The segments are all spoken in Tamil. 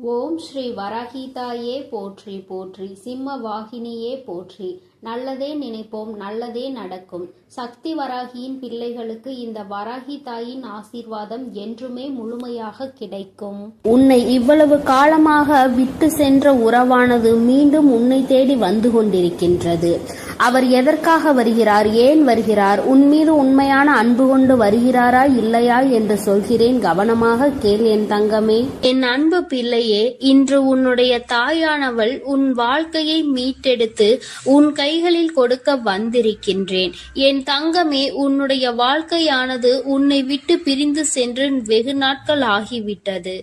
ஓம் ஸ்ரீ வராகிதாயே போற்றி போற்றி, சிம்ம வாகினியே போற்றி. நல்லதே நினைப்போம், நல்லதே நடக்கும். சக்தி வராகியின் பிள்ளைகளுக்கு இந்த வராகி தாயின் ஆசீர்வாதம் என்றுமே முழுமையாக கிடைக்கும். உன்னை இவ்வளவு காலமாக விட்டு சென்ற உறவானது மீண்டும் உன்னை தேடி வந்து கொண்டிருக்கின்றது. அவர் எதற்காக வருகிறார், ஏன் வருகிறார், உன் மீது உண்மையான அன்பு கொண்டு வருகிறாரா இல்லையா என்று சொல்கிறேன், கவனமாக கேள் என் தங்கமே. என் அன்பு பிள்ளையே, இன்று உன்னுடைய தாயானவள் உன் வாழ்க்கையை மீட்டெடுத்து உன் கைகளில் கொடுக்க வந்திருக்கின்றேன். என் தங்கமே, உன்னுடைய வாழ்க்கையானது உன்னை விட்டு பிரிந்து சென்று வெகு நாட்கள் ஆகிவிட்டது.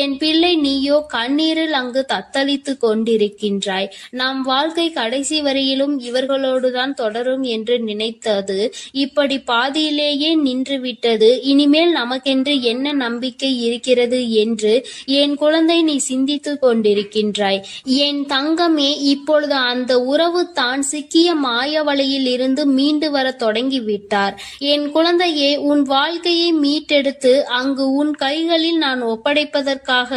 என் பிள்ளை, நீயோ கண்ணீரில் அங்கு தத்தளித்து கொண்டிருக்கின்றாய். நம் வாழ்க்கை கடைசி வரையிலும் இவர்களோடுதான் தொடரும் என்று நினைத்தது இப்படி பாதியிலேயே நின்றுவிட்டது. இனிமேல் நமக்கென்று என்ன நம்பிக்கை இருக்கிறது என்று என் குழந்தை நீ சிந்தித்து கொண்டிருக்கின்றாய். என் தங்கமே, இப்பொழுது அந்த உறவு தான் சிக்கிய மாயவலையில் இருந்து மீண்டு வர தொடங்கிவிட்டார். என் குழந்தையே, உன் வாழ்க்கையை மீட்டெடுத்து அங்கு உன் கைகளில் நான் ஒப்படைப்பதற்காக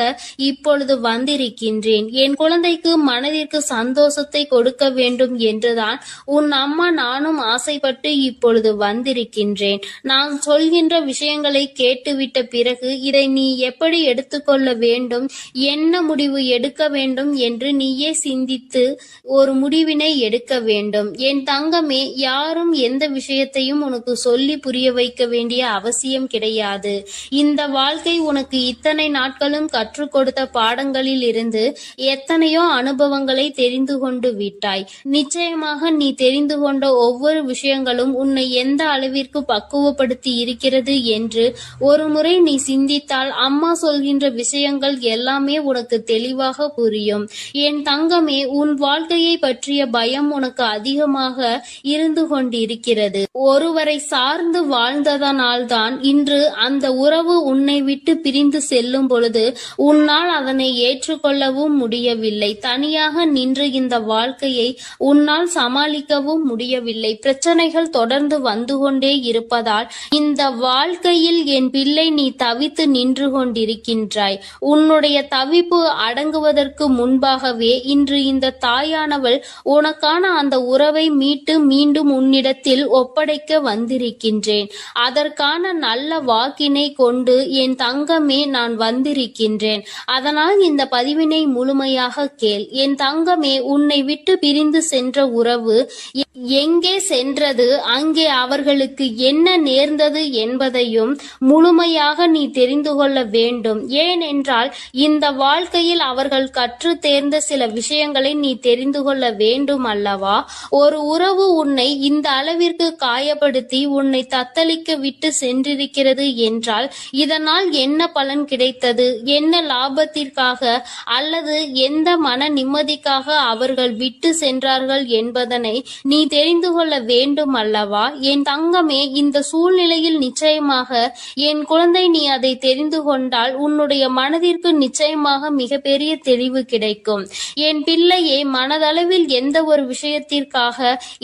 இப்பொழுது வந்திருக்கின்றேன். என் குழந்தைக்கு மனதிற்கு சந்தோஷத்தை கொடுக்க வேண்டும் என்றுதான் உன் அம்மா நானும் ஆசைப்பட்டு இப்பொழுது வந்திருக்கின்றேன். நான் சொல்கின்ற விஷயங்களை கேட்டுவிட்ட பிறகு இதை நீ எப்படி எடுத்துக்கொள்ள வேண்டும், என்ன முடிவு எடுக்க வேண்டும் என்று நீயே சிந்தித்து ஒரு முடிவினை எடுக்க வேண்டும். என் தங்கமே, யாரும் எந்த விஷயத்தையும் உனக்கு சொல்லி புரிய வைக்க வேண்டிய அவசியம் கிடையாது. இந்த வாழ்க்கை உனக்கு இத்தனை நாட்களும் கற்றுக் கொடுத்த பாடங்களில் இருந்து எத்தனையோ அனுபவங்களை தெரிந்து கொண்டு விட்டாய். நிச்சயமாக நீ தெரிந்து கொண்ட ஒவ்வொரு விஷயங்களும் உன்னை எந்த அளவிற்கு பக்குவப்படுத்தி இருக்கிறது என்று ஒரு முறை நீ சிந்தித்தால் அம்மா சொல்கின்ற விஷயங்கள் எல்லாமே உனக்கு தெளிவாக புரியும். என் தங்கமே, உன் வாழ்க்கையை பற்றிய பயம் உனக்கு அதிகமாக இருந்து கொண்டிருக்கிறது. ஒருவரை சார்ந்து வாழ்ந்ததனால்தான் இன்று அந்த உறவு உன்னை விட்டு பிரிந்து செல்லும் பொழுது உன்னால் அதனை ஏற்றுக்கொள்ளவும் முடியவில்லை. தனியாக நின்று இந்த வாழ்க்கையை உன்னால் சமாளிக்கவும் முடியவில்லை. பிரச்சனைகள் தொடர்ந்து வந்து கொண்டே இருப்பதால் இந்த வாழ்க்கையில் என் பிள்ளை நீ தவித்து நின்று கொண்டிருக்கின்றாய். உன்னுடைய தவிப்பு அடங்குவதற்கு முன்பாகவே இன்று இந்த தாயானவள் உனக்கான அந்த உறவை மீட்டு மீண்டும் உன்னிடத்தில் ஒப்படைக்க வந்திருக்கின்றேன். அதற்கான நல்ல வாக்கினை கொண்டு என் தங்கமே நான் வந்திருக்கின்றேன். அதனால் இந்த பதிவினை முழுமையாக கேள். என் தங்கமே, உன்னை விட்டு பிரிந்து சென்ற உறவு எங்கே சென்றது, அங்கே அவர்களுக்கு என்ன நேர்ந்தது என்பதையும் முழுமையாக நீ தெரிந்து கொள்ள வேண்டும். ஏனென்றால் இந்த வாழ்க்கையில் அவர்கள் கற்று தேர்ந்த சில விஷயங்களை நீ தெரிந்து கொள்ள வேண்டும் அல்லவா? ஒரு உறவு உன்னை இந்த அளவிற்கு காயப்படுத்தி உன்னை தத்தளிக்க விட்டு சென்றிருக்கிறது என்றால் இதனால் என்ன பலன் கிடைத்தது, என்ன லாபத்திற்காக அல்லது எந்த மன நிம்மதிக்காக அவர்கள் விட்டு சென்றார்கள் என்பதனை நீ தெரிந்து கொள்ள வேண்டும் அல்லவா? என் தங்கமே, இந்த சூழ்நிலையில் நிச்சயமாக என் குழந்தை நீ அதை தெரிந்து கொண்டால் உன்னுடைய மனதிற்கு நிச்சயமாக மிகப்பெரிய தெளிவு கிடைக்கும். என் பிள்ளையே, மனதளவில் எந்த ஒரு விஷயத்திற்காக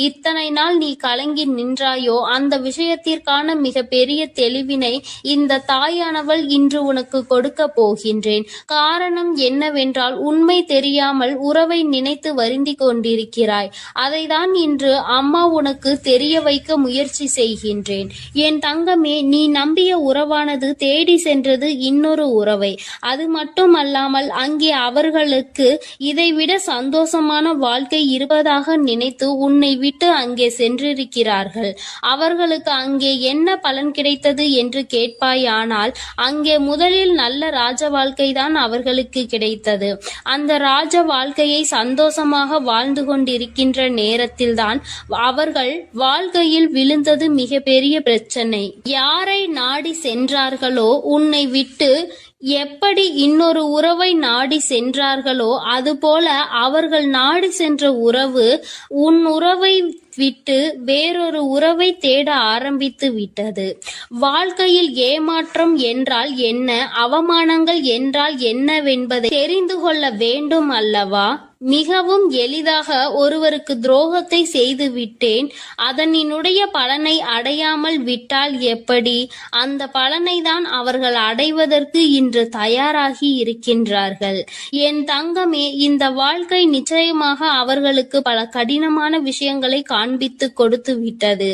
இத்தனை நாள் நீ கலங்கி நின்றாயோ அந்த விஷயத்திற்கான மிகப்பெரிய தெளிவினை இந்த தாயானவள் இன்று உனக்கு கொடுக்க போகின்றேன். காரணம் என்னவென்றால் உண்மை தெரியாமல் உறவை நினைத்து வருந்தி கொண்டிருக்கிறாய். அதைதான் இன்று அம்மா உனக்கு தெரிய வைக்க முயற்சி செய்கின்றேன். என் தங்கமே, நீ நம்பிய உறவானது தேடி சென்றது இன்னொரு உறவை. அது மட்டுமல்லாமல் அங்கே அவர்களுக்கு இதைவிட சந்தோஷமான வாழ்க்கை இருப்பதாக நினைத்து உன்னை விட்டு அங்கே சென்றிருக்கிறார்கள். அவர்களுக்கு அங்கே என்ன பலன் கிடைத்தது என்று கேட்பாயானால் அங்கே முதலில் நல்ல ராஜ வாழ்க்கை தான் அவர்களுக்கு கிடைத்தது. அந்த ராஜ வாழ்க்கையை சந்தோஷமாக வாழ்ந்து கொண்டிருக்கின்ற நேரத்தில்தான் அவர்கள் வாழ்க்கையில் விழுந்தது மிகப்பெரிய பிரச்சனை. யாரை நாடி சென்றார்களோ உன்னை விட்டு, எப்படி இன்னொரு உறவை நாடி சென்றார்களோ அதுபோல அவர்கள் நாடி சென்ற உறவு உன் உறவை விட்டு வேறொரு உறவை தேட ஆரம்பித்து விட்டது. வாழ்க்கையில் ஏமாற்றம் என்றால் என்ன, அவமானங்கள் என்றால் என்னவென்பதை தெரிந்து கொள்ள வேண்டும் அல்லவா? மிகவும் எளிதாக ஒருவருக்கு துரோகத்தை செய்து விட்டேன், அதனினுடைய பலனை அடையாமல் விட்டால் எப்படி? அந்த பலனை தான் அவர்கள் அடைவதற்கு இன்று தயாராகி இருக்கின்றார்கள். என் தங்கமே, இந்த வாழ்க்கை நிச்சயமாக அவர்களுக்கு பல கடினமான விஷயங்களை காண்பித்து கொடுத்து விட்டது.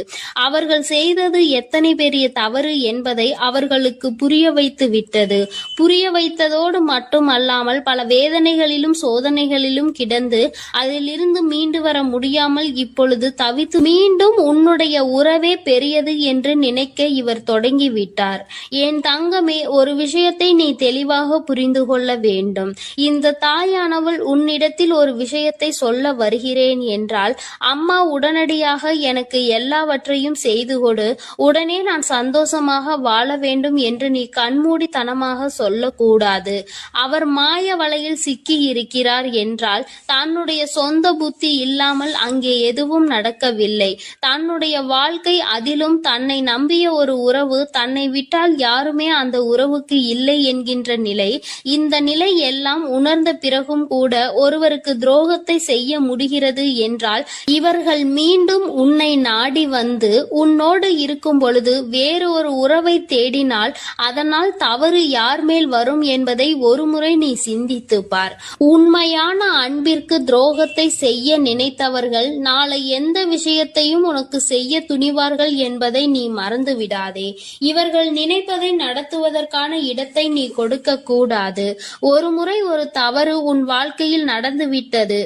அவர்கள் செய்தது எத்தனை பெரிய தவறு என்பதை அவர்களுக்கு புரிய வைத்து விட்டது. புரிய வைத்ததோடு மட்டுமல்லாமல் பல வேதனைகளிலும் சோதனைகளிலும் கிடந்து அதிலிருந்து மீண்டு வர முடியாமல் இப்பொழுது தவித்து மீண்டும் உன்னுடைய உறவே பெரியது என்று நினைக்க இவர் தொடங்கிவிட்டார். என் தங்கமே, ஒரு விஷயத்தை நீ தெளிவாக புரிந்து கொள்ள வேண்டும். இந்த தாயானவள் உன்னிடத்தில் ஒரு விஷயத்தை சொல்ல வருகிறேன் என்றால், அம்மா உடனடியாக எனக்கு எல்லாவற்றையும் செய்து கொடு, உடனே நான் சந்தோஷமாக வாழ வேண்டும் என்று நீ கண்மூடித்தனமாக சொல்லக்கூடாது. அவர் மாய வலையில் சிக்கி இருக்கிறார் என்றால் தன்னுடைய சொந்த புத்தி இல்லாமல் அங்கே எதுவும் நடக்கவில்லை. தன்னுடைய வாழ்க்கை, அதிலும் தன்னை நம்பிய ஒரு உறவு, தன்னை விட்டால் யாருமே அந்த உறவுக்கு இல்லை என்கின்ற நிலை, இந்த நிலை எல்லாம் உணர்ந்த பிறகும் கூட ஒருவருக்கு துரோகத்தை செய்ய முடிகிறது என்றால், இவர்கள் மீண்டும் உன்னை நாடி வந்து உன்னோடு இருக்கும் பொழுது வேறு ஒரு உறவை தேடினால் அதனால் தவறு யார் மேல் வரும் என்பதை ஒருமுறை நீ சிந்தித்து பார். உண்மையான அன்பிற்கு துரோகத்தை செய்ய நினைத்தவர்கள் நாளை எந்த விஷயத்தையும் உனக்கு செய்ய துணிவார்கள் என்பதை நீ மறந்து விடாதே. இவர்கள் நினைப்பதை நடத்துவதற்கான இடத்தை நீ கொடுக்க கூடாது. ஒரு முறை ஒரு தவறு உன் வாழ்க்கையில் நடந்துவிட்டது.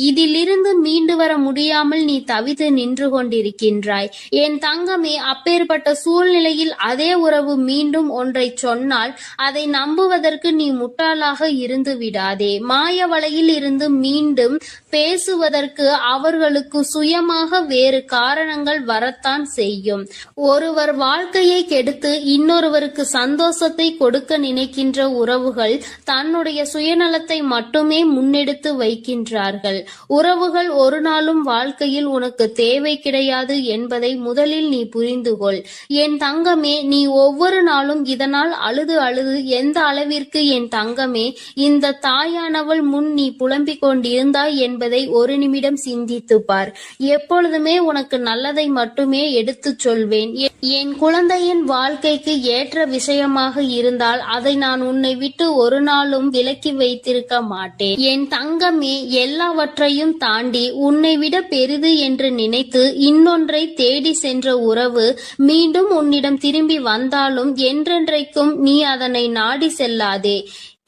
இதிலிருந்து மீண்டு வர முடியாமல் நீ தவித்து நின்று கொண்டிருக்கின்றாய். என் தங்கமே, அப்பேற்பட்ட சூழ்நிலையில் அதே உறவு மீண்டும் ஒன்றை சொன்னால் அதை நம்புவதற்கு நீ முட்டாளாக இருந்து விடாதே. மாய வலையில் இருந்து மீண்டும் பேசுவதற்கு அவர்களுக்கு சுயமாக வேறு காரணங்கள் வரத்தான் செய்யும். ஒருவர் வாழ்க்கையை கெடுத்து இன்னொருவருக்கு சந்தோஷத்தை கொடுக்க நினைக்கின்ற உறவுகள் தன்னுடைய சுயநலத்தை மட்டுமே முன்னெடுத்து வைக்கின்றார்கள். உறவுகள் ஒரு நாளும் வாழ்க்கையில் உனக்கு தேவை கிடையாது என்பதை முதலில் நீ புரிந்து கொள். என் தங்கமே, நீ ஒவ்வொரு நாளும் இதனால் அழுது அழுது எந்த அளவிற்கு என் தங்கமே இந்த தாயானவள் முன் நீ புலம்பிக் கொண்டிருந்தாய் என்பதை ஒரு நிமிடம் சிந்தித்து பார். எப்பொழுதுமே உனக்கு நல்லதை மட்டுமே எடுத்துச் சொல்வேன். என் குழந்தையின் வாழ்க்கைக்கு ஏற்ற விஷயமாக இருந்தால் அதை நான் உன்னை விட்டு ஒரு நாளும் விலக்கி வைத்திருக்க மாட்டேன். என் தங்கமே, எல்லாவற்றையும் தாண்டி உன்னை விட பெரிது என்று நினைத்து இன்னொன்றை தேடி சென்ற உறவு மீண்டும் உன்னிடம் திரும்பி வந்தாலும் என்றென்றைக்கும் நீ அதனை நாடி செல்லாதே.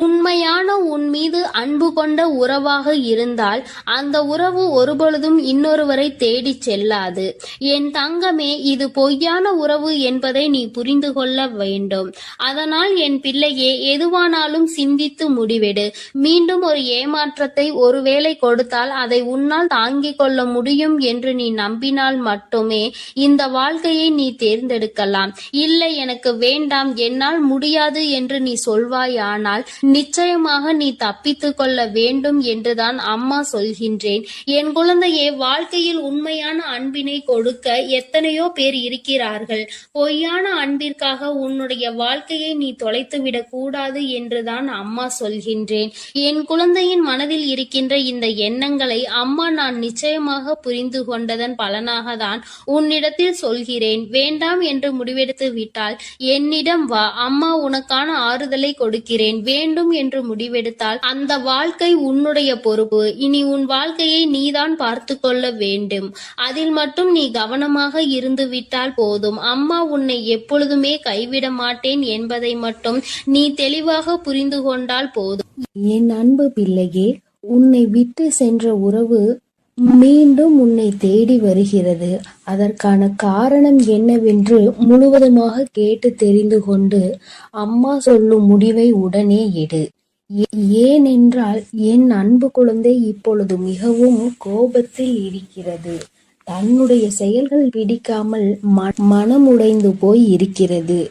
உண்மையான உன் மீது அன்பு கொண்ட உறவாக இருந்தால் அந்த உறவு ஒருபொழுதும் இன்னொருவரை தேடி செல்லாது. என் தங்கமே, இது பொய்யான உறவு என்பதை நீ புரிந்து கொள்ள வேண்டும். அதனால் என் பிள்ளையே, எதுவானாலும் சிந்தித்து முடிவெடு. மீண்டும் ஒரு ஏமாற்றத்தை ஒருவேளை கொடுத்தால் அதை உன்னால் தாங்கிக் கொள்ள முடியும் என்று நீ நம்பினால் மட்டுமே இந்த வாழ்க்கையை நீ தேர்ந்தெடுக்கலாம். இல்லை, எனக்கு வேண்டாம், என்னால் முடியாது என்று நீ சொல்வாயானால் நிச்சயமாக நீ தப்பித்துக் கொள்ள வேண்டும் என்றுதான் அம்மா சொல்கின்றேன். என் குழந்தையே, வாழ்க்கையில் உண்மையான அன்பினை கொடுக்க எத்தனையோ பேர் இருக்கிறார்கள். பொய்யான அன்பிற்காக உன்னுடைய வாழ்க்கையை நீ தொலைத்துவிடக் கூடாது என்றுதான் அம்மா சொல்கின்றேன். என் குழந்தையின் மனதில் இருக்கின்ற இந்த எண்ணங்களை அம்மா நான் நிச்சயமாக புரிந்து கொண்டதன் பலனாக தான் உன்னிடத்தில் சொல்கிறேன். வேண்டாம் என்று முடிவெடுத்து விட்டால் என்னிடம் வா, அம்மா உனக்கான ஆறுதலை கொடுக்கிறேன். வேண்டும் என்று முடிவெடுத்தால் அந்த வாழ்க்கை உன்னுடைய பொறுப்பு. இனி உன் வாழ்க்கையை நீதான் பார்த்து கொள்ள வேண்டும். அதில் மட்டும் நீ கவனமாக இருந்து விட்டால் போதும். அம்மா உன்னை எப்பொழுதுமே கைவிட மாட்டேன் என்பதை மட்டும் நீ தெளிவாக புரிந்து கொண்டால் போதும். என் அன்பு பிள்ளையே, உன்னை விட்டு சென்ற உறவு மீண்டும் உன்னை தேடி வருகிறது. அதற்கான காரணம் என்னவென்று முழுவதுமாக கேட்டு தெரிந்து கொண்டு அம்மா சொல்லும் முடிவை உடனே எடு. ஏனென்றால் என் அன்பு குழந்தை இப்பொழுது மிகவும் கோபத்தில் இருக்கிறது. தன்னுடைய செயல்கள் பிடிக்காமல் மனமுடைந்து போய் இருக்கிறது.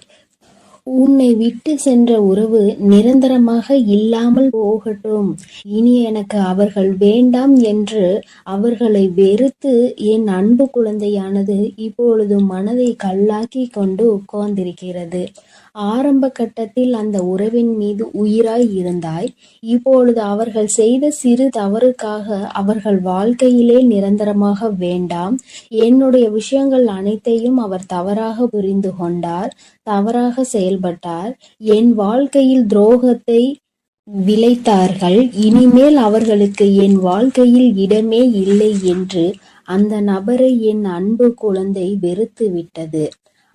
உன்னை விட்டு சென்ற உறவு நிரந்தரமாக இல்லாமல் போகட்டும். இனி எனக்கு அவர்கள் வேண்டாம் என்று அவர்களை வெறுத்து என் அன்பு குழந்தையானது இப்பொழுது மனதை கல்லாக்கி கொண்டு உட்கார்ந்திருக்கிறது. ஆரம்ப கட்டத்தில் அந்த உறவின் மீது உயிராய் இருந்தாய். இப்பொழுது அவர்கள் செய்த சிறு தவறுக்காக அவர்கள் வாழ்க்கையிலே நிரந்தரமாக வேண்டாம். என்னுடைய விஷயங்கள் அனைத்தையும் அவர் தவறாக புரிந்து கொண்டார், தவறாக செயல்பட்டார், என் வாழ்க்கையில் துரோகத்தை விளைத்தார்கள். இனிமேல் அவர்களுக்கு என் வாழ்க்கையில் இடமே இல்லை என்று அந்த நபரை என் அன்பு குழந்தை வெறுத்து விட்டது.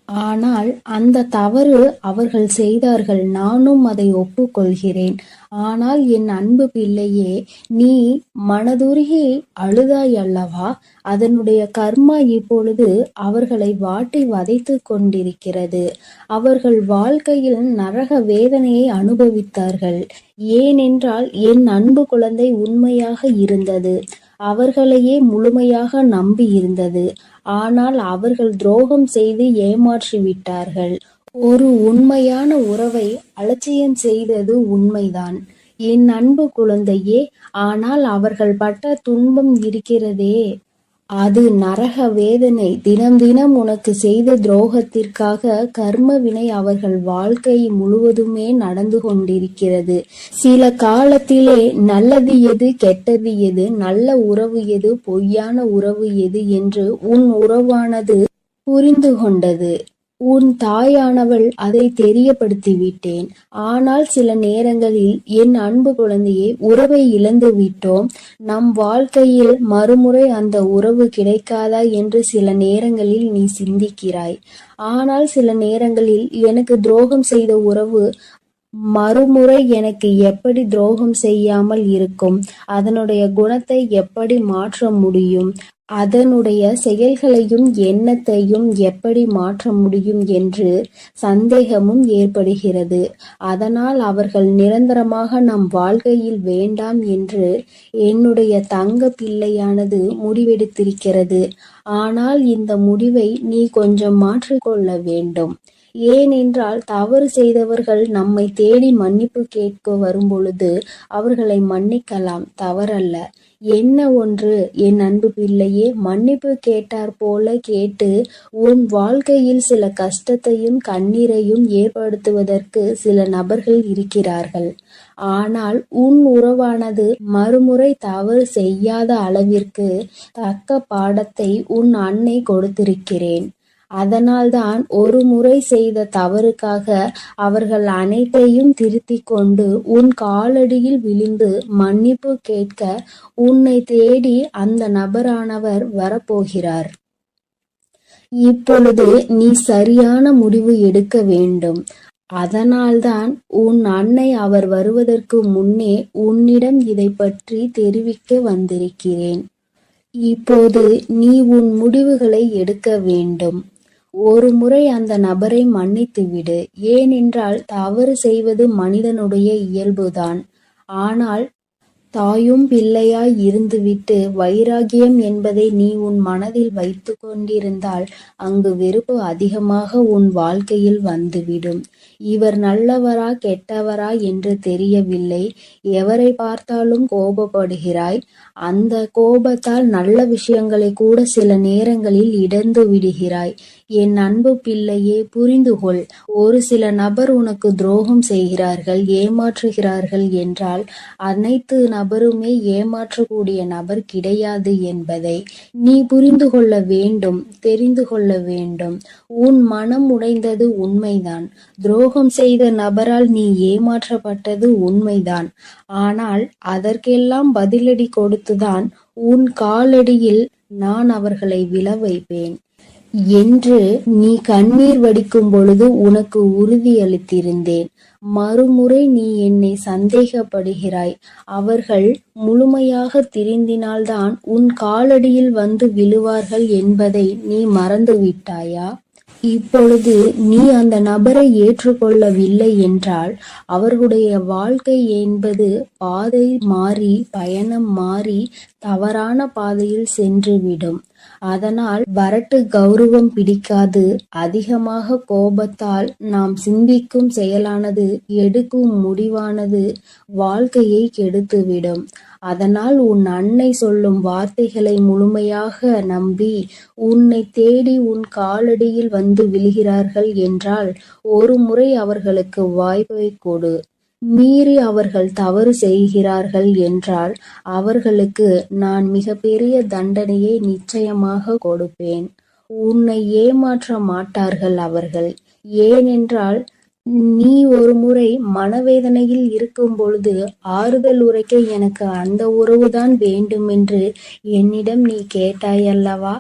ஆனால் அந்த தவறு அவர்கள் செய்தார்கள், நானும் அதை ஒப்புக்கொள்கிறேன். ஆனால் என் அன்பு பிள்ளையே, நீ மனதுருகி அழுதாய் அல்லவா? அதனுடைய கர்மா இப்பொழுது அவர்களை வாட்டி வதைத்து கொண்டிருக்கிறது. அவர்கள் வாழ்க்கையில் நரக வேதனையை அனுபவித்தார்கள். ஏனென்றால் என் அன்பு குழந்தை உண்மையாக இருந்தது, அவர்களையே முழுமையாக நம்பி இருந்தது. ஆனால் அவர்கள் துரோகம் செய்து ஏமாற்றி விட்டார்கள். ஒரு உண்மையான உறவை அலட்சியம் செய்தது உண்மைதான் என் அன்பு குழந்தையே. ஆனால் அவர்கள் பட்ட துன்பம் இருக்கிறதே, அது நரக வேதனை. தினம் தினம் உனக்கு செய்த துரோகத்திற்காக கர்ம வினை அவர்கள் வாழ்க்கை முழுவதுமே நடந்து கொண்டிருக்கிறது. சில காலத்திலே நல்லது எது, கெட்டது எது, நல்ல உறவு எது, பொய்யான உறவு எது என்று உன் உறவானது புரிந்து கொண்டது. உன் தாயானவள் அதை தெரியப்படுத்திவிட்டேன். ஆனால் சில நேரங்களில் என் அன்பு குழந்தையே, உறவை இழந்து விட்டோம், நம் வாழ்க்கையில் மறுமுறை அந்த உறவு கிடைக்காதா என்று சில நேரங்களில் நீ சிந்திக்கிறாய். ஆனால் சில நேரங்களில் எனக்கு துரோகம் செய்த உறவு மறுமுறை எனக்கு எப்படி துரோகம் செய்யாமல் இருக்கும், அதனுடைய குணத்தை எப்படி மாற்ற முடியும், அதனுடைய செயல்களையும் எண்ணத்தையும் எப்படி மாற்ற முடியும் என்று சந்தேகமும் ஏற்படுகிறது. அதனால் அவர்கள் நிரந்தரமாக நம் வாழ்க்கையில் வேண்டாம் என்று என்னுடைய தங்க பிள்ளையானது முடிவெடுத்திருக்கிறது. ஆனால் இந்த முடிவை நீ கொஞ்சம் மாற்றிக்கொள்ள வேண்டும். ஏனென்றால் தவறு செய்தவர்கள் நம்மை தேடி மன்னிப்பு கேட்க வரும்பொழுது அவர்களை மன்னிக்கலாம், தவறல்ல. என்ன ஒன்று என் அன்பு பிள்ளையே, மன்னிப்பு கேட்டார் போல கேட்டு உன் வாழ்க்கையில் சில கஷ்டத்தையும் கண்ணீரையும் ஏற்படுத்துவதற்கு சில நபர்கள் இருக்கிறார்கள். ஆனால் உன் உறவானது மறுமுறை தவறு செய்யாத அளவிற்கு தக்க பாடத்தை உன் அன்னை கொடுத்திருக்கிறேன். அதனால்தான் ஒரு முறை செய்த தவறுக்காக அவர்கள் அனைத்தையும் திருத்திக் கொண்டு உன் காலடியில் விழுந்து மன்னிப்பு கேட்க உன்னை தேடி அந்த நபரானவர் வரப்போகிறார். இப்பொழுது நீ சரியான முடிவு எடுக்க வேண்டும். அதனால்தான் உன் அன்னை அவர் வருவதற்கு முன்னே உன்னிடம் இதை பற்றி தெரிவிக்க வந்திருக்கிறேன். இப்போது நீ உன் முடிவுகளை எடுக்க வேண்டும். ஒரு முறை அந்த நபரை மன்னித்து விடு. ஏனென்றால் தவறு செய்வது மனிதனுடைய இயல்புதான். ஆனால் தாயும் பிள்ளையாய் இருந்துவிட்டு வைராகியம் என்பதை நீ உன் மனதில் வைத்து கொண்டிருந்தால் அங்கு வெறுப்பு அதிகமாக உன் வாழ்க்கையில் வந்துவிடும். இவர் நல்லவரா கெட்டவரா என்று தெரியவில்லை, எவரை பார்த்தாலும் கோபப்படுகிறாய். அந்த கோபத்தால் நல்ல விஷயங்களை கூட சில நேரங்களில் இழந்து விடுகிறாய். என் அன்பு பிள்ளையே, புரிந்துகொள். ஒரு சில நபர் உனக்கு துரோகம் செய்கிறார்கள், ஏமாற்றுகிறார்கள் என்றால் அனைத்து நபருமே ஏமாற்றக்கூடிய நபர் கிடையாது என்பதை நீ புரிந்து கொள்ள வேண்டும், தெரிந்து கொள்ள வேண்டும். உன் மனம் உடைந்தது உண்மைதான். துரோகம் செய்த நபரால் நீ ஏமாற்றப்பட்டது உண்மைதான். ஆனால் அதற்கெல்லாம் பதிலடி கொடுத்துதான் உன் காலடியில் நான் அவர்களை விழ வைப்பேன் என்று நீ கண்ணீர் வடிக்கும் பொழுது உனக்கு உறுதியளித்திருந்தேன். மறுமுறை நீ என்னை சந்தேகப்படுகிறாய். அவர்கள் முழுமையாக திருந்தினால்தான் உன் காலடியில் வந்து விழுவார்கள் என்பதை நீ மறந்துவிட்டாயா? இப்பொழுது நீ அந்த நபரை ஏற்றுக்கொள்ளவில்லை என்றால் அவர்களுடைய வாழ்க்கை என்பது பாதை மாறி, பயணம் மாறி தவறான பாதையில் சென்றுவிடும். அதனால் வரட்டு கௌரவம் பிடிக்காது. அதிகமாக கோபத்தால் நாம் சிந்திக்கும் செயலானது, எடுக்கும் முடிவானது வாழ்க்கையை கெடுத்துவிடும். அதனால் உன் அன்னை சொல்லும் வார்த்தைகளை முழுமையாக நம்பி உன்னை தேடி உன் காலடியில் வந்து விழுகிறார்கள் என்றால் ஒரு முறை அவர்களுக்கு வாய்ப்பை கொடு. மீறி அவர்கள் தவறு செய்கிறார்கள் என்றால் அவர்களுக்கு நான் மிகப்பெரிய தண்டனையை நிச்சயமாக கொடுப்பேன். உன்னை ஏமாற்ற மாட்டார்கள் அவர்கள். ஏனென்றால் நீ ஒரு முறை மனவேதனையில் இருக்கும் பொழுது ஆறுதல் உரைக்க எனக்கு அந்த உறவுதான் வேண்டுமென்று என்னிடம் நீ கேட்டாயல்லவா?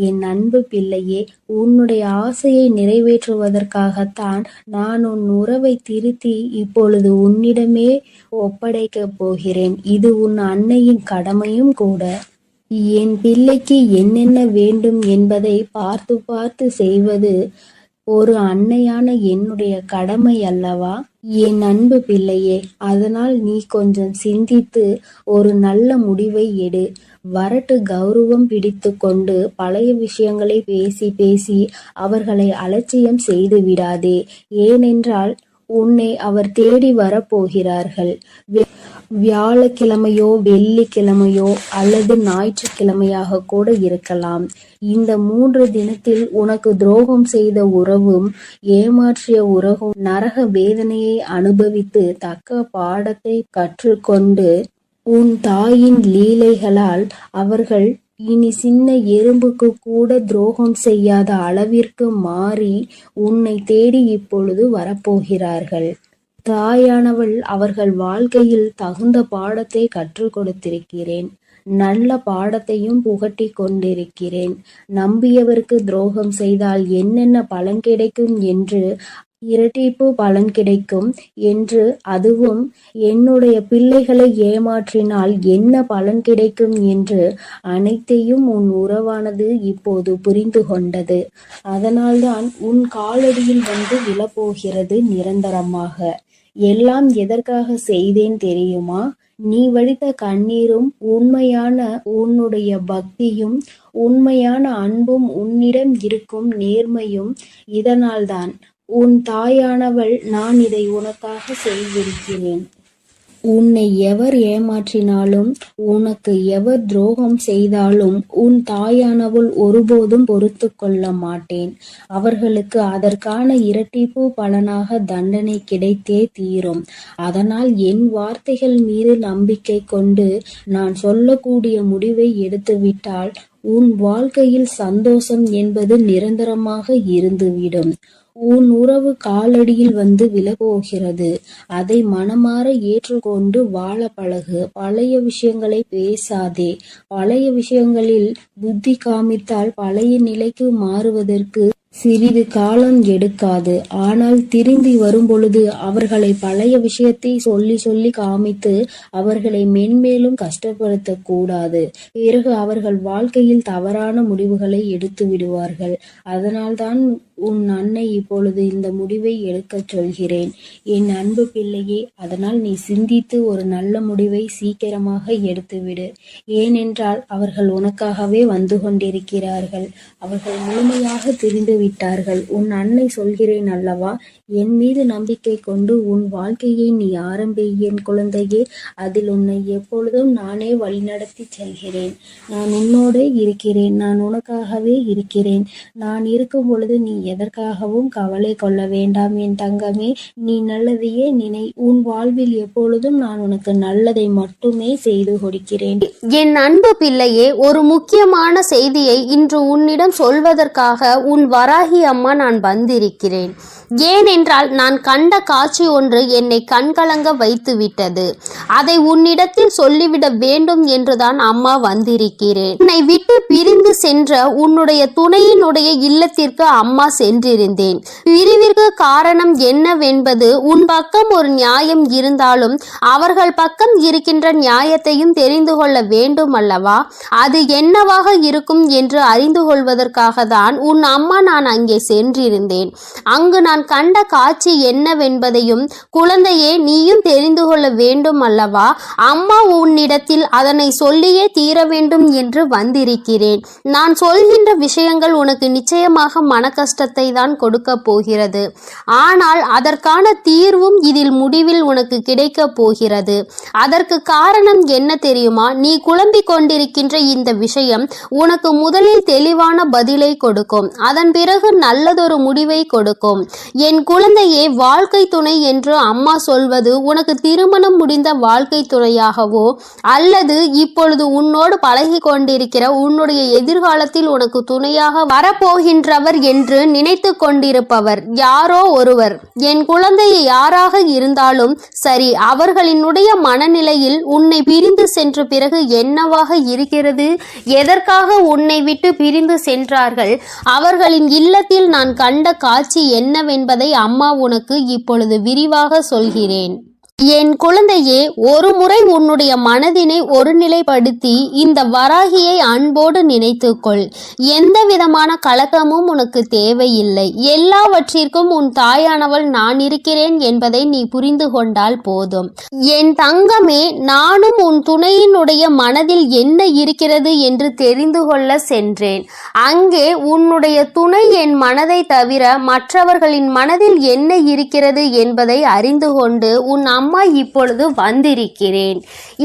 என் அன்பு பிள்ளையே, உன்னுடைய ஆசையை நிறைவேற்றுவதற்காகத்தான் நான் உன் உறவை திருத்தி இப்பொழுது உன்னிடமே ஒப்படைக்கப் போகிறேன். இது உன் அன்னையின் கடமையும் கூட. என் பிள்ளைக்கு என்னென்ன வேண்டும் என்பதை பார்த்து பார்த்து செய்வது ஒரு அன்னையான என்னுடைய கடமை அல்லவா? என் அன்பு பிள்ளையே, அதனால் நீ கொஞ்சம் சிந்தித்து ஒரு நல்ல முடிவை எடு. வரட்டு கௌரவம் பிடித்து கொண்டு பழைய விஷயங்களை பேசி பேசி அவர்களை அலட்சியம் செய்து விடாதே. ஏனென்றால் உன்னை அவர் தேடி வரப்போகிறார்கள். வியாழக்கிழமையோ வெள்ளிக்கிழமையோ அல்லது ஞாயிற்றுக்கிழமையாக கூட இருக்கலாம். இந்த 3 தினத்தில் உனக்கு துரோகம் செய்த உறவும் ஏமாற்றிய உறவும் நரக வேதனையை அனுபவித்து தக்க பாடத்தை கற்றுக்கொண்டு உன் தாயின் லீலைகளால் அவர்கள் இனி சின்ன எறும்புக்கு கூட துரோகம் செய்யாத அளவிற்கு மாறி உன்னை தேடி இப்பொழுது வரப்போகிறார்கள். தாயானவள் அவர்கள் வாழ்க்கையில் தகுந்த பாடத்தை கற்றுக் கொடுத்திருக்கிறேன். நல்ல பாடத்தையும் புகட்டி கொண்டிருக்கிறேன். நம்பியவருக்கு துரோகம் செய்தால் என்னென்ன பலன் கிடைக்கும் என்று, இரட்டிப்பு பலன் கிடைக்கும் என்று, அதுவும் என்னுடைய பிள்ளைகளை ஏமாற்றினால் என்ன பலன் கிடைக்கும் என்று அனைத்தையும் உன் உறவானது இப்போது புரிந்து கொண்டது. அதனால்தான் உன் காலடியில் வந்து விழப்போகிறது நிரந்தரமாக. எல்லாம் எதற்காக செய்தேன் தெரியுமா? நீ வடித்த கண்ணீரும் உண்மையான உன்னுடைய பக்தியும் உண்மையான அன்பும் உன்னிடம் இருக்கும் நேர்மையும் இதனால்தான். உன் தாயானவள் நான் இதை உனக்காக செய்திருக்கிறேன். உன்னை எவர் ஏமாற்றினாலும் உனக்கு எவர் துரோகம் செய்தாலும் உன் தாயானவள் ஒருபோதும் பொறுத்து கொள்ள மாட்டேன். அவர்களுக்கு அதற்கான இரட்டிப்பு பலனாக தண்டனை கிடைத்தே தீரும். அதனால் என் வார்த்தைகள் மீது நம்பிக்கை கொண்டு நான் சொல்லக்கூடிய முடிவை எடுத்துவிட்டால் உன் வாழ்க்கையில் சந்தோஷம் என்பது நிரந்தரமாக இருந்துவிடும். உன் உறவு காலடியில் வந்து விழப்போகிறது. அதை மனமாற ஏற்றுக்கொண்டு வாழ பழகு. பழைய விஷயங்களை பேசாதே. பழைய விஷயங்களில் புத்தி காமித்தால் பழைய நிலைக்கு மாறுவதற்கு சிறிது காலம் எடுக்காது. ஆனால் திரும்பி வரும்பொழுது அவர்களை பழைய விஷயத்தை சொல்லி சொல்லி காமித்து அவர்களை மென்மேலும் கஷ்டப்படுத்த கூடாது. பிறகு அவர்கள் வாழ்க்கையில் தவறான முடிவுகளை எடுத்து விடுவார்கள். அதனால்தான் உன் அன்னை இப்பொழுது இந்த முடிவை எடுக்கச் சொல்கிறேன். என் அன்பு பிள்ளையே, அதனால் நீ சிந்தித்து ஒரு நல்ல முடிவை சீக்கிரமாக எடுத்துவிடு. ஏனென்றால் அவர்கள் உனக்காகவே வந்து கொண்டிருக்கிறார்கள். அவர்கள் முழுமையாக தெரிந்து விட்டார்கள். உன் அன்னை சொல்கிறேன் அல்லவா, என் மீது நம்பிக்கை கொண்டு உன் வாழ்க்கையை நீ ஆரம்பி என் குழந்தையே. அதில் உன்னை எப்பொழுதும் நானே வழிநடத்தி செல்கிறேன். நான் உன்னோடு இருக்கிறேன். நான் உனக்காகவே இருக்கிறேன். நான் இருக்கும் பொழுது நீ எதற்காகவும் கவலை கொள்ள வேண்டாம் என் தங்கமே. நீ நல்லதையே நினை. உன் வாழ்வில் எப்பொழுதும் நான் உனக்கு நல்லதை மட்டுமே செய்து கொடுக்கிறேன். என் அன்பு பிள்ளையே, ஒரு முக்கியமான செய்தியை இன்று உன்னிடம் சொல்வதற்காக உன் வராகி அம்மா நான் வந்திருக்கிறேன். ஏனென்றால் நான் கண்ட காட்சி ஒன்று என்னை கண்கலங்க வைத்து விட்டது. அதை உன்னிடத்தில் சொல்லிவிட வேண்டும் என்றுதான் அம்மா வந்திருக்கிறேன். என்னை விட்டு பிரிந்து சென்ற உன்னுடைய துணையினுடைய இல்லத்திற்கு அம்மா சென்றிருந்தேன். பிரிவிற்கு காரணம் என்னவென்பது உன் பக்கம் ஒரு நியாயம் இருந்தாலும் அவர்கள் பக்கம் இருக்கின்ற நியாயத்தையும் தெரிந்து கொள்ள வேண்டும் அல்லவா? அது என்னவாக இருக்கும் என்று அறிந்து கொள்வதற்காக தான் உன் அம்மா நான் அங்கே சென்றிருந்தேன். அங்கு நான் நான் கண்ட காட்சி என்னவென்பதையும் குழந்தையே நீயும் தெரிந்து கொள்ள வேண்டும் அல்லவா? அம்மா உன்னிடத்தில் அதனை சொல்லியே தீர வேண்டும் என்று வந்திருக்கிறேன். நான் சொல்கின்ற விஷயங்கள் உனக்கு நிச்சயமாக மன கஷ்டத்தை தான் கொடுக்க போகிறது. ஆனால் அதற்கான தீர்வும் இதில் முடிவில் உனக்கு கிடைக்க போகிறது. அதற்கு காரணம் என்ன தெரியுமா? நீ குழம்பிக் கொண்டிருக்கின்ற இந்த விஷயம் உனக்கு முதலில் தெளிவான பதிலை கொடுக்கும். அதன் பிறகு நல்லதொரு முடிவை கொடுக்கும். என் குழந்தையே, வாழ்க்கை துணை என்று அம்மா சொல்வது உனக்கு திருமணம் முடிந்த வாழ்க்கை துணையாகவோ அல்லது இப்பொழுது உன்னோடு பழகி கொண்டிருக்கிற உன்னுடைய எதிர்காலத்தில் உனக்கு துணையாக வரப்போகின்றவர் என்று நினைத்து கொண்டிருப்பவர் யாரோ ஒருவர். என் குழந்தையை யாராக இருந்தாலும் சரி, அவர்களினுடைய மனநிலையில் உன்னை பிரிந்து சென்ற பிறகு என்னவாக இருக்கிறது, எதற்காக உன்னை விட்டு பிரிந்து சென்றார்கள், அவர்களின் இல்லத்தில் நான் கண்ட காட்சி என்னவென்பதை அம்மா உனக்கு இப்பொழுது விரிவாக சொல்கிறேன். என் குழந்தையே, ஒரு முறை உன்னுடைய மனதினை ஒருநிலைப்படுத்தி இந்த வராகியை அன்போடு நினைத்துக்கொள். எந்த விதமான கலக்கமும் உனக்கு தேவையில்லை. எல்லாவற்றிற்கும் உன் தாயானவள் நான் இருக்கிறேன் என்பதை நீ புரிந்து கொண்டால் போதும். என் தங்கமே, நானும் உன் துணையினுடைய மனதில் என்ன இருக்கிறது என்று தெரிந்து கொள்ள சென்றேன். அங்கே உன்னுடைய துணை என் மனதை தவிர மற்றவர்களின் மனதில் என்ன இருக்கிறது என்பதை அறிந்து கொண்டு உன் அம்மா இப்பொழுது வந்திருக்கிறேன்.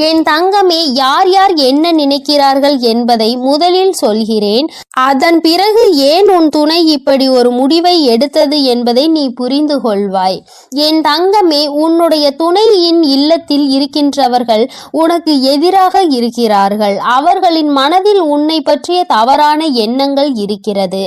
என் தங்கமே, யார் யார் என்ன நினைக்கிறார்கள் என்பதை முதலில் சொல்கிறேன். அதன் பிறகு ஏன் உன் துணை இப்படி ஒரு முடிவை எடுத்தது என்பதை நீ புரிந்து கொள்வாய். என் தங்கமே, உன்னுடைய துணையின் இல்லத்தில் இருக்கின்றவர்கள் உனக்கு எதிராக இருக்கிறார்கள். அவர்களின் மனதில் உன்னை பற்றிய தவறான எண்ணங்கள் இருக்கிறது.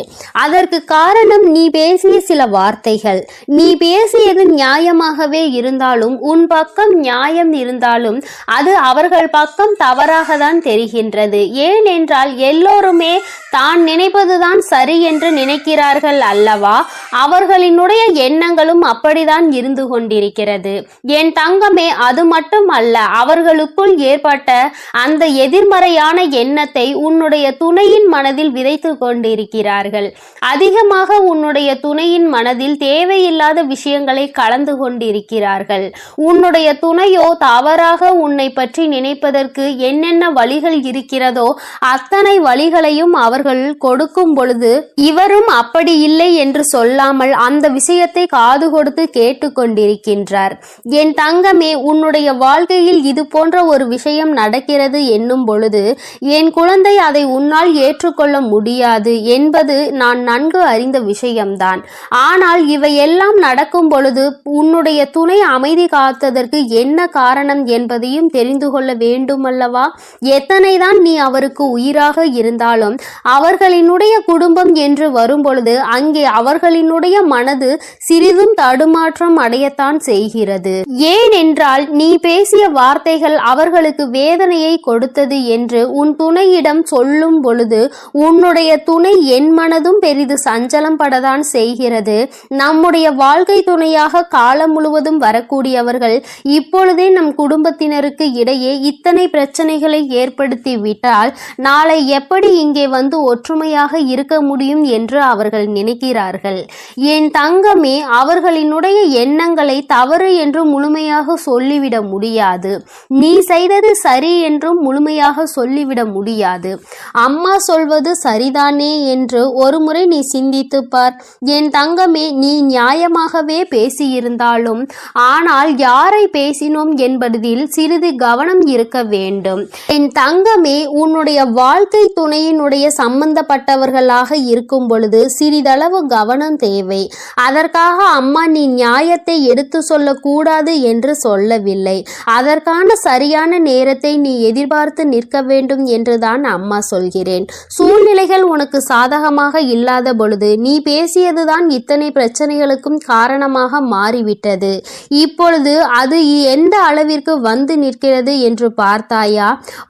அதற்கு காரணம் நீ பேசிய சில வார்த்தைகள். நீ பேசியது நியாயமாகவே இருந்தாலும், உன் பக்கம் நியாயம் இருந்தாலும் அது அவர்கள் பக்கம் தவறாக தான் தெரிகின்றது. ஏனென்றால் எல்லோருமே தான் நினைப்பதுதான் சரி என்று நினைக்கிறார்கள் அல்லவா? அவர்களினுடைய எண்ணங்களும் அப்படிதான் இருந்து கொண்டிருக்கிறது. என் தங்கமே, அது மட்டும் அல்ல, அவர்களுக்குள் ஏற்பட்ட அந்த எதிர்மறையான எண்ணத்தை உன்னுடைய துணையின் மனதில் விதைத்து கொண்டிருக்கிறார்கள். அதிகமாக உன்னுடைய துணையின் மனதில் தேவையில்லாத விஷயங்களை கலந்து கொண்டிருக்கிறார்கள். உன்னுடைய துணையோ தவறாக உன்னை பற்றி நினைப்பதற்கு என்னென்ன வழிகள் இருக்கிறதோ அத்தனை வழிகளையும் அவர்கள் கொடுக்கும் பொழுது இவரும் அப்படி இல்லை என்று சொல்லாமல் அந்த விஷயத்தை காது கொடுத்து கேட்டுக்கொண்டிருக்கின்றார். என் தங்கமே, உன்னுடைய வாழ்க்கையில் இது போன்ற ஒரு விஷயம் நடக்கிறது என்னும் பொழுது என் குழந்தை அதை உன்னால் ஏற்றுக்கொள்ள முடியாது என்பது நான் நன்கு அறிந்த விஷயம்தான். ஆனால் இவையெல்லாம் நடக்கும் பொழுது உன்னுடைய துணை அமைதி காத்ததற்கு என்ன காரணம் என்பதையும் தெரிந்து கொள்ள வேண்டும் அல்லவா? எத்தனைதான் நீ அவருக்கு உயிராக இருந்தாலும் அவர்களினுடைய குடும்பம் என்று வரும்பொழுது அங்கே அவர்களினுடைய மனது சிறிதும் தடுமாற்றம் அடையத்தான் செய்கிறது. ஏனென்றால் நீ பேசிய வார்த்தைகள் அவர்களுக்கு வேதனையை கொடுத்தது என்று உன் துணையிடம் சொல்லும் பொழுது உன்னுடைய துணை என் மனதும் பெரிது சஞ்சலம் படத்தான் செய்கிறது. நம்முடைய வாழ்க்கை துணையாக காலம் முழுவதும் வரக்கூடியவர்கள் இப்பொழுதே நம் குடும்பத்தினருக்கு இடையே இத்தனை பிரச்சனைகளை ஏற்படுத்தி விட்டால் நாளை எப்படி இங்கே வந்து ஒற்றுமையாக இருக்க முடியும் என்று அவர்கள் நினைக்கிறார்கள். என் தங்கமே, அவர்களினுடைய எண்ணங்களை தவறு என்று முழுமையாக சொல்லிவிட முடியாது. நீ செய்தது சரி என்றும் முழுமையாக சொல்லிவிட முடியாது. அம்மா சொல்வது சரிதானே என்று ஒரு முறை நீ சிந்தித்து பார். என் தங்கமே, நீ நியாயமாகவே பேசியிருந்தாலும் ஆனால் யாரை பேசினோம் என்பதில் சிறிது கவனம் இருக்க வேண்டும். என் தங்கமே, உன்னுடைய வாழ்க்கை துணையினுடைய சம்பந்தப்பட்டவர்களாக இருக்கும் பொழுது சிறிதளவு கவனம் தேவை. அதற்காக அம்மா நீ நியாயத்தை எடுத்து சொல்லக்கூடாது என்று சொல்லவில்லை. அதற்கான சரியான நேரத்தை நீ எதிர்பார்த்து நிற்க வேண்டும் என்றுதான் அம்மா சொல்கிறேன். சூழ்நிலைகள் உனக்கு சாதகமாக இல்லாத பொழுது நீ பேசியதுதான் இத்தனை பிரச்சனைகளுக்கும் காரணமாக மாறிவிட்டது. இப்பொழுது அது எந்த அளவிற்கு வந்து நிற்கிறது என்று பார்த்தாயா?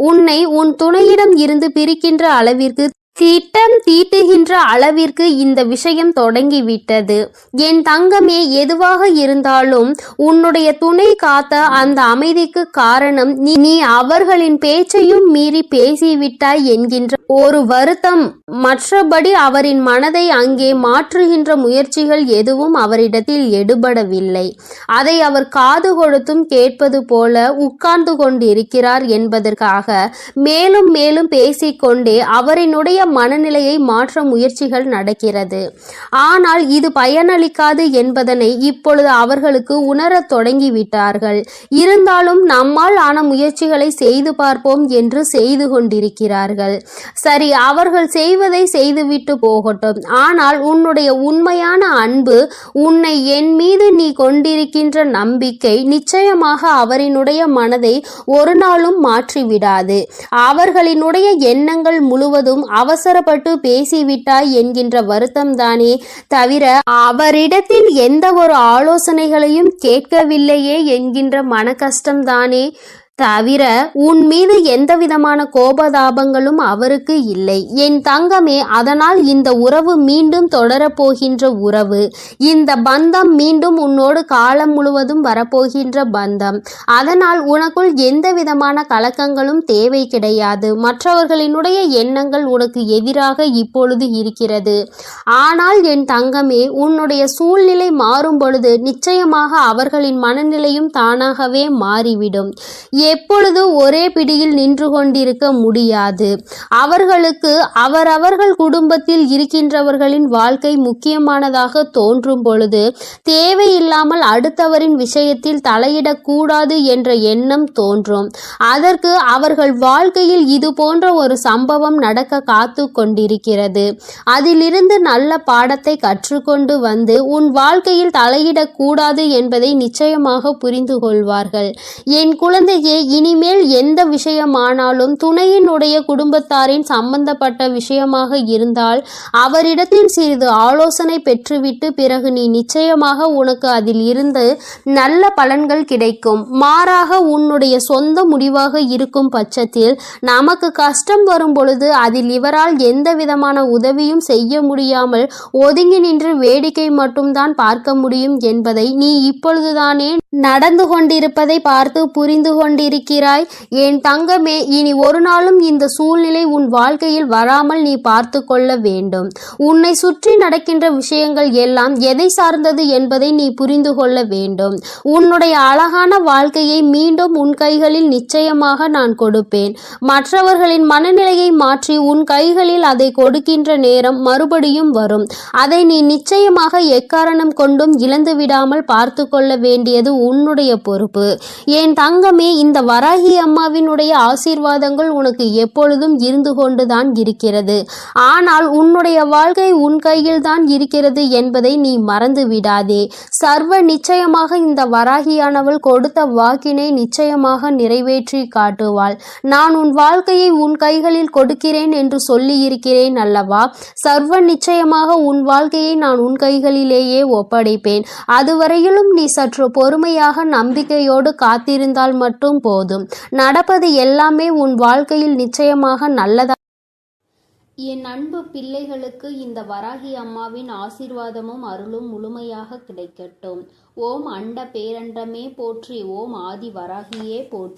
உன்னை உன் துணையிடம் இருந்து பிரிக்கின்ற அளவிற்கு திட்டம் தீட்டுகின்ற அளவிற்கு இந்த விஷயம் தொடங்கிவிட்டது. என் தங்கமே, எதுவாக இருந்தாலும் உன்னுடைய துணை காத்த அந்த அமைதிக்கு காரணம் நீ அவர்களின் பேச்சையும் மீறி பேசிவிட்டாய் என்கின்ற ஒரு வருத்தம். மற்றபடி அவரின் மனதை அங்கே மாற்றுகின்ற முயற்சிகள் எதுவும் அவரிடத்தில் எடுபடவில்லை. அதை அவர் காது கொடுத்தும் கேட்பது போல உட்கார்ந்து கொண்டிருக்கிறார் என்பதற்காக மேலும் மேலும் பேசிக்கொண்டே அவரினுடைய மனநிலையை மாற்ற முயற்சிகள் நடக்கிறது. ஆனால் இது பயனளிக்காது என்பதனை இப்பொழுது அவர்களுக்கு உணரத் தொடங்கிவிட்டார்கள். இருந்தாலும் நம்மால் ஆன முயற்சிகளை செய்து பார்ப்போம் என்று செய்து கொண்டிருக்கிறார்கள். சரி, அவர்கள் செய்வதை செய்துவிட்டு போகட்டும். ஆனால் உன்னுடைய உண்மையான அன்பு, உன்னை என் மீது நீ கொண்டிருக்கின்ற நம்பிக்கை நிச்சயமாக அவரினுடைய மனதை ஒரு நாளும் மாற்றிவிடாது. அவர்களினுடைய எண்ணங்கள் முழுவதும் அவசரப்பட்டு பேசிவிட்டாய் என்கின்ற வருத்தம் தானே தவிர அவரிடத்தில் எந்த ஒரு ஆலோசனைகளையும் கேட்கவில்லையே என்கின்ற மன கஷ்டம்தானே தவிர உன் மீது எந்த விதமான கோபதாபங்களும் அவருக்கு இல்லை. என் தங்கமே, அதனால் இந்த உறவு மீண்டும் தொடரப்போகின்ற உறவு. இந்த பந்தம் மீண்டும் உன்னோடு காலம் முழுவதும் வரப்போகின்ற பந்தம். அதனால் உனக்குள் எந்த விதமான கலக்கங்களும் தேவை கிடையாது. மற்றவர்களினுடைய எண்ணங்கள் உனக்கு எதிராக இப்பொழுது இருக்கிறது. ஆனால் என் தங்கமே, உன்னுடைய சூழ்நிலை மாறும் பொழுது நிச்சயமாக அவர்களின் மனநிலையும் தானாகவே மாறிவிடும். எப்பொழுது ஒரே பிடியில் நின்று கொண்டிருக்க முடியாது. அவர்களுக்கு அவரவர்கள் குடும்பத்தில் இருக்கின்றவர்களின் வாழ்க்கை முக்கியமானதாக தோன்றும் பொழுது தேவையில்லாமல் அடுத்தவரின் விஷயத்தில் தலையிடக்கூடாது என்ற எண்ணம் தோன்றும். அதற்கு அவர்கள் வாழ்க்கையில் இது போன்ற ஒரு சம்பவம் நடக்க காத்து கொண்டிருக்கிறது. அதிலிருந்து நல்ல பாடத்தை கற்றுக்கொண்டு வந்து உன் வாழ்க்கையில் தலையிடக்கூடாது என்பதை நிச்சயமாக புரிந்து கொள்வார்கள். என் குழந்தையே, இனிமேல் எந்த விஷயமானாலும் துணையினுடைய குடும்பத்தாரின் சம்பந்தப்பட்ட விஷயமாக இருந்தால் அவரிடத்தில் சிறிது ஆலோசனை பெற்றுவிட்டு பிறகு நீ நிச்சயமாக உனக்கு அதில் இருந்து நல்ல பலன்கள் கிடைக்கும். மாறாக உன்னுடைய சொந்த முடிவாக இருக்கும் பட்சத்தில் நமக்கு கஷ்டம் வரும் பொழுது அதில் இவரால் எந்த விதமான உதவியும் செய்ய முடியாமல் ஒதுங்கி நின்று வேடிக்கை மட்டும்தான் பார்க்க முடியும் என்பதை நீ இப்பொழுதுதானே நடந்து கொண்டிருப்பதை பார்த்து புரிந்து கொண்டிருக்கிறாய். என் தங்கமே, இனி ஒரு நாளும் இந்த சூழ்நிலை உன் வாழ்க்கையில் வராமல் நீ பார்த்து கொள்ள வேண்டும். உன்னை சுற்றி நடக்கின்ற விஷயங்கள் எல்லாம் எதை சார்ந்தது என்பதை நீ புரிந்து கொள்ள வேண்டும். உன்னுடைய அழகான வாழ்க்கையை மீண்டும் உன் கைகளில் நிச்சயமாக நான் கொடுப்பேன். மற்றவர்களின் மனநிலையை மாற்றி உன் கைகளில் அதை கொடுக்கின்ற நேரம் மறுபடியும் வரும். அதை நீ நிச்சயமாக எக்காரணம் கொண்டும் இழந்து விடாமல் பார்த்து கொள்ள வேண்டியது உன்னுடைய பொறுப்பு. என் தங்கமே, இந்த வராகி அம்மாவினுடைய ஆசீர்வாதங்கள் உனக்கு எப்பொழுதும் இருந்து கொண்டுதான் இருக்கிறது. ஆனால் உன்னுடைய வாழ்க்கை உன் கையில் தான் இருக்கிறது என்பதை நீ மறந்து விடாதே. சர்வ நிச்சயமாக இந்த வராகியானவள் கொடுத்த வாக்கினை நிச்சயமாக நிறைவேற்றி காட்டுவாள். நான் உன் வாழ்க்கையை உன் கைகளில் கொடுக்கிறேன் என்று சொல்லி இருக்கிறேன் அல்லவா? சர்வ நிச்சயமாக உன் வாழ்க்கையை நான் உன் கைகளிலேயே ஒப்படைப்பேன். அதுவரையிலும் நீ சற்று பொறுமையாக நம்பிக்கையோடு காத்திருந்தால் மட்டும் போதும். நடப்பது எல்லாமே உன் வாழ்க்கையில் நிச்சயமாக நல்லதா. என் அன்பு பிள்ளைகளுக்கு இந்த வராகி அம்மாவின் ஆசீர்வாதமும் அருளும் முழுமையாக கிடைக்கட்டும். ஓம் அண்ட பேரண்டமே போற்றி. ஓம் ஆதி வராகியே போற்றி.